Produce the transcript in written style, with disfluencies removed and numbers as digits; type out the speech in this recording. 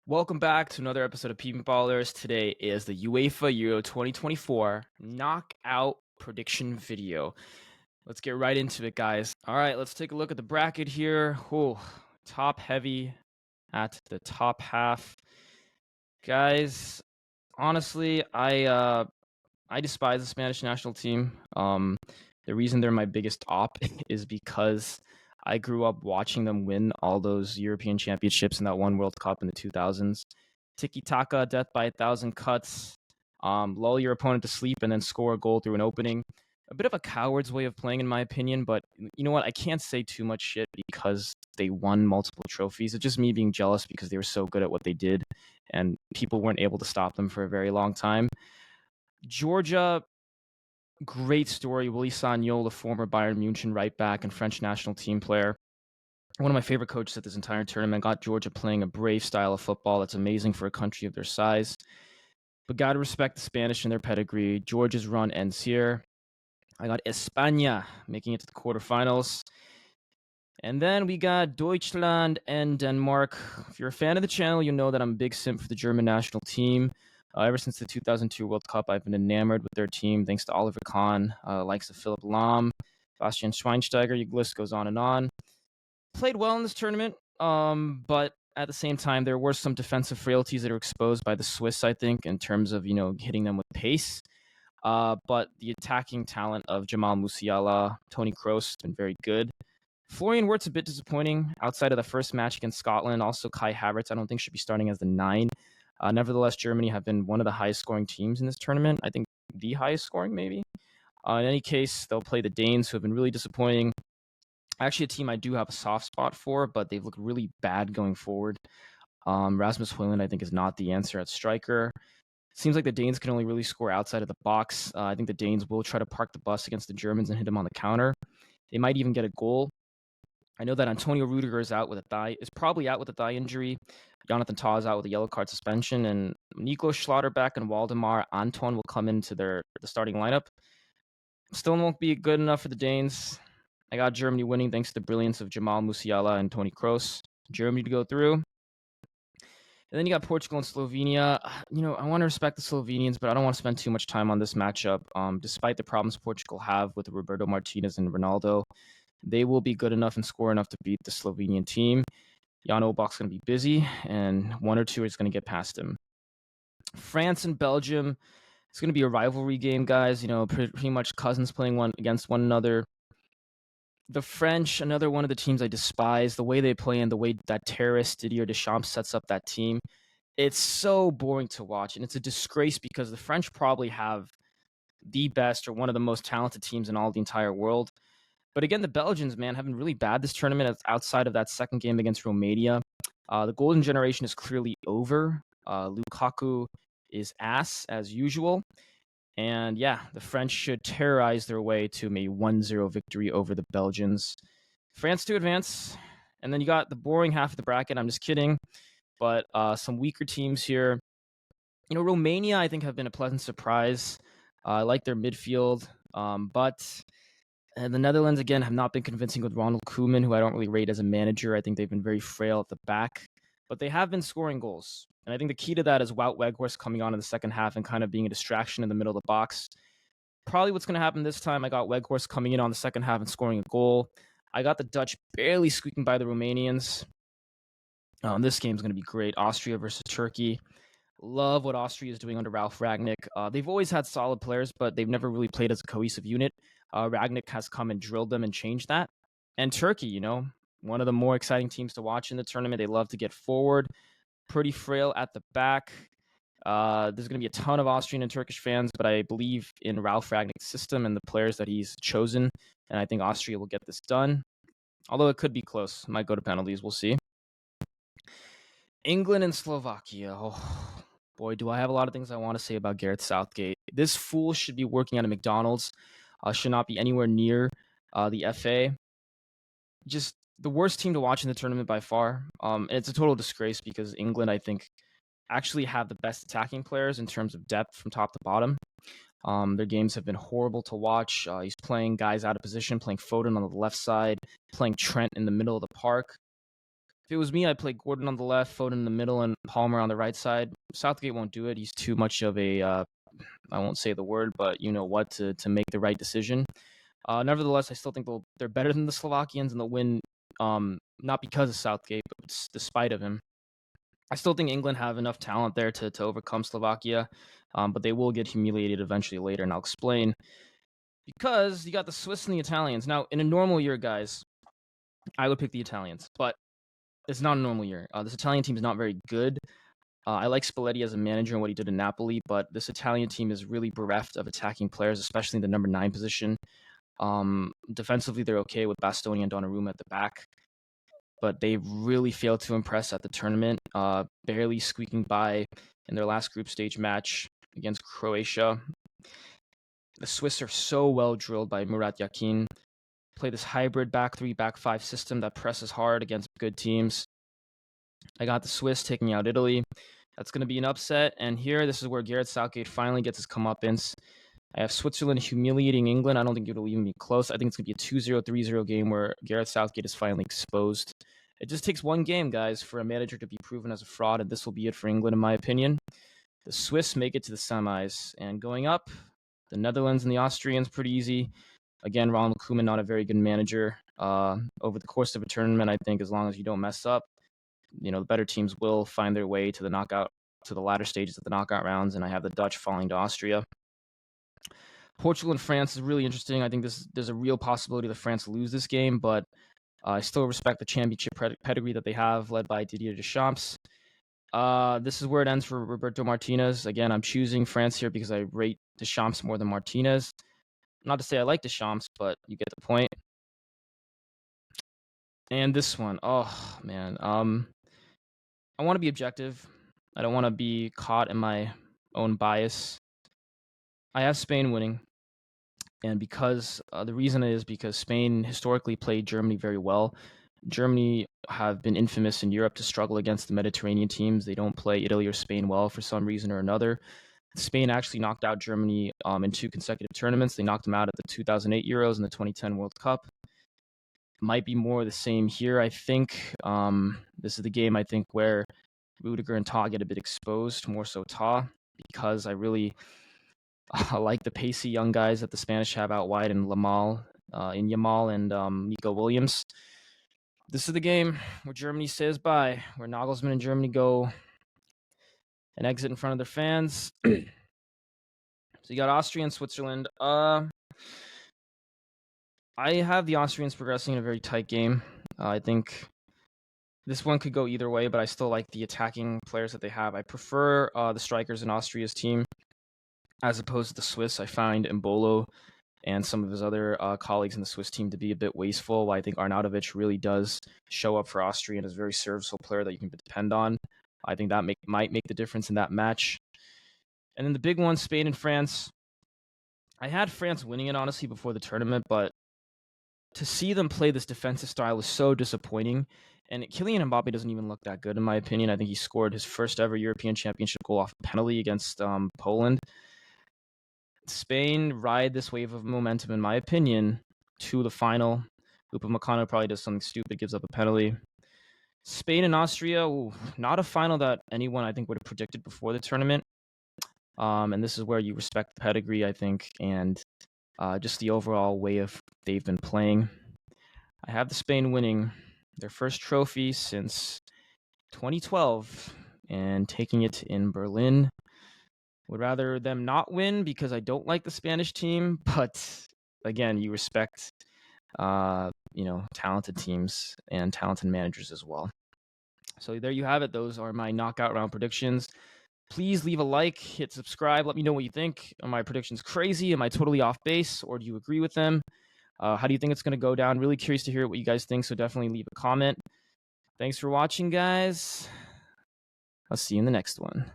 Welcome back to another episode of Peeping Ballers. Today is the UEFA Euro 2024 knockout prediction video. Let's get right into it, guys. All right, let's take a look at the bracket here. Whoa, top heavy at the top half. Guys, honestly, I despise the Spanish national team. The reason they're my biggest op is because I grew up watching them win all those European championships and that one World Cup in the 2000s. Tiki taka, death by 1,000 cuts, lull your opponent to sleep and then score a goal through an opening. A bit of a coward's way of playing, in my opinion, but you know what? I can't say too much shit because they won multiple trophies. It's just me being jealous because they were so good at what they did, and people weren't able to stop them for a very long time. Georgia, great story. Willy Sagnol, the former Bayern Munich right back and French national team player. One of my favorite coaches at this entire tournament. Got Georgia playing a brave style of football that's amazing for a country of their size. But got to respect the Spanish and their pedigree. Georgia's run ends here. I got España making it to the quarterfinals. And then we got Deutschland and Denmark. If you're a fan of the channel, you know that I'm a big simp for the German national team. Ever since the 2002 World Cup, I've been enamored with their team, thanks to Oliver Kahn, likes of Philipp Lahm, Bastian Schweinsteiger, your list goes on and on. Played well in this tournament, but at the same time, there were some defensive frailties that are exposed by the Swiss, I think, in terms of, hitting them with pace. But the attacking talent of Jamal Musiala, Toni Kroos has been very good. Florian Wirtz a bit disappointing outside of the first match against Scotland. Also, Kai Havertz, I don't think should be starting as the 9. Nevertheless, Germany have been one of the highest scoring teams in this tournament. I think the highest scoring, maybe. In any case, they'll play the Danes, who have been really disappointing. Actually, a team I do have a soft spot for, but they've looked really bad going forward. Rasmus Højlund, I think, is not the answer at striker. Seems like the Danes can only really score outside of the box. I think the Danes will try to park the bus against the Germans and hit them on the counter. They might even get a goal. I know that Antonio Rudiger is probably out with a thigh injury. Jonathan Tah is out with a yellow card suspension, and Nico Schlotterbeck and Waldemar Anton will come into the starting lineup. Still won't be good enough for the Danes. I got Germany winning thanks to the brilliance of Jamal Musiala and Toni Kroos. Germany to go through. And then you got Portugal and Slovenia. I want to respect the Slovenians, but I don't want to spend too much time on this matchup. Despite the problems Portugal have with Roberto Martinez and Ronaldo, they will be good enough and score enough to beat the Slovenian team. Jan Oblak's going to be busy, and one or two is going to get past him. France and Belgium, it's going to be a rivalry game, guys. Pretty much cousins playing one against one another. The French, another one of the teams I despise. The way they play and the way that terrorist Didier Deschamps sets up that team, it's so boring to watch, and it's a disgrace because the French probably have the best or one of the most talented teams in all the entire world. But again, the Belgians, man, have been really bad this tournament outside of that second game against Romania. The golden generation is clearly over. Lukaku is ass as usual. And yeah, the French should terrorize their way to a 1-0 victory over the Belgians. France to advance. And then you got the boring half of the bracket. I'm just kidding. But some weaker teams here. Romania, I think, have been a pleasant surprise. I like their midfield. But the Netherlands, again, have not been convincing with Ronald Koeman, who I don't really rate as a manager. I think they've been very frail at the back. But they have been scoring goals. And I think the key to that is Wout Weghorst coming on in the second half and kind of being a distraction in the middle of the box. Probably what's going to happen this time, I got Weghorst coming in on the second half and scoring a goal. I got the Dutch barely squeaking by the Romanians. This game's going to be great. Austria versus Turkey. Love what Austria is doing under Ralf Rangnick. They've always had solid players, but they've never really played as a cohesive unit. Ragnick has come and drilled them and changed that. And Turkey, one of the more exciting teams to watch in the tournament. They love to get forward. Pretty frail at the back. There's going to be a ton of Austrian and Turkish fans, but I believe in Ralf Ragnick's system and the players that he's chosen, and I think Austria will get this done. Although it could be close. Might go to penalties. We'll see. England and Slovakia. Oh, boy, do I have a lot of things I want to say about Gareth Southgate. This fool should be working at a McDonald's. Should not be anywhere near the FA. Just the worst team to watch in the tournament by far. And it's a total disgrace because England, I think, actually have the best attacking players in terms of depth from top to bottom. Their games have been horrible to watch. He's playing guys out of position, playing Foden on the left side, playing Trent in the middle of the park. If it was me, I'd play Gordon on the left, Foden in the middle, and Palmer on the right side. Southgate won't do it. He's too much of a, I won't say the word, but you know what, to make the right decision. Nevertheless, I still think they're better than the Slovakians, and they'll win, not because of Southgate, but despite of him. I still think England have enough talent there to overcome Slovakia, but they will get humiliated eventually later, and I'll explain. Because you got the Swiss and the Italians. Now, in a normal year, guys, I would pick the Italians, but it's not a normal year. This Italian team is not very good. I like Spalletti as a manager and what he did in Napoli, but this Italian team is really bereft of attacking players, especially in the number 9 position. Defensively, they're okay with Bastoni and Donnarumma at the back, but they really failed to impress at the tournament, barely squeaking by in their last group stage match against Croatia. The Swiss are so well drilled by Murat Yakin. Play this hybrid back 3, back 5 system that presses hard against good teams. I got the Swiss taking out Italy. That's going to be an upset. And here, this is where Gareth Southgate finally gets his comeuppance. I have Switzerland humiliating England. I don't think it'll even be close. I think it's going to be a 2-0, 3-0 game where Gareth Southgate is finally exposed. It just takes one game, guys, for a manager to be proven as a fraud, and this will be it for England, in my opinion. The Swiss make it to the semis. And going up, the Netherlands and the Austrians, pretty easy. Again, Ronald Koeman, not a very good manager. Over the course of a tournament, I think as long as you don't mess up, the better teams will find their way to the latter stages of the knockout rounds, and I have the Dutch falling to Austria. Portugal and France is really interesting. I think there's a real possibility that France lose this game, but I still respect the championship pedigree that they have, led by Didier Deschamps. This is where it ends for Roberto Martinez. Again, I'm choosing France here because I rate Deschamps more than Martinez. Not to say I like Deschamps, but you get the point. And this one, oh man, I want to be objective. I don't want to be caught in my own bias. I have Spain winning, and because the reason is because Spain historically played Germany very well. Germany have been infamous in Europe to struggle against the Mediterranean teams. They don't play Italy or Spain well for some reason or another. Spain actually knocked out Germany in 2 consecutive tournaments. They knocked them out at the 2008 Euros and the 2010 World Cup. Might be more the same here, I think. This is the game, I think, where Rudiger and Ta get a bit exposed, more so Ta, because I really like the pacey young guys that the Spanish have out wide in Yamal and Nico Williams. This is the game where Germany says bye, where Nagelsmann and Germany go and exit in front of their fans. So you got Austria and Switzerland. I have the Austrians progressing in a very tight game. I think this one could go either way, but I still like the attacking players that they have. I prefer the strikers in Austria's team as opposed to the Swiss. I find Embolo and some of his other colleagues in the Swiss team to be a bit wasteful. I think Arnautovic really does show up for Austria and is a very serviceable player that you can depend on. I think that might make the difference in that match. And then the big one, Spain and France. I had France winning it, honestly, before the tournament, but to see them play this defensive style is so disappointing. And Kylian Mbappe doesn't even look that good, in my opinion. I think he scored his first ever European Championship goal off a penalty against Poland. Spain ride this wave of momentum, in my opinion, to the final. Upamecano probably does something stupid, gives up a penalty. Spain and Austria, not a final that anyone, I think, would have predicted before the tournament. And this is where you respect the pedigree, I think, and just the overall way of they've been playing. I have the Spain winning their first trophy since 2012 and taking it in Berlin. Would rather them not win because I don't like the Spanish team, but again, you respect talented teams and talented managers as well. So there you have it. Those are my knockout round predictions. Please leave a like, hit subscribe. Let me know what you think. Are my predictions crazy? Am I totally off base, or do you agree with them? How do you think it's going to go down? Really curious to hear what you guys think, so definitely leave a comment. Thanks for watching, guys. I'll see you in the next one.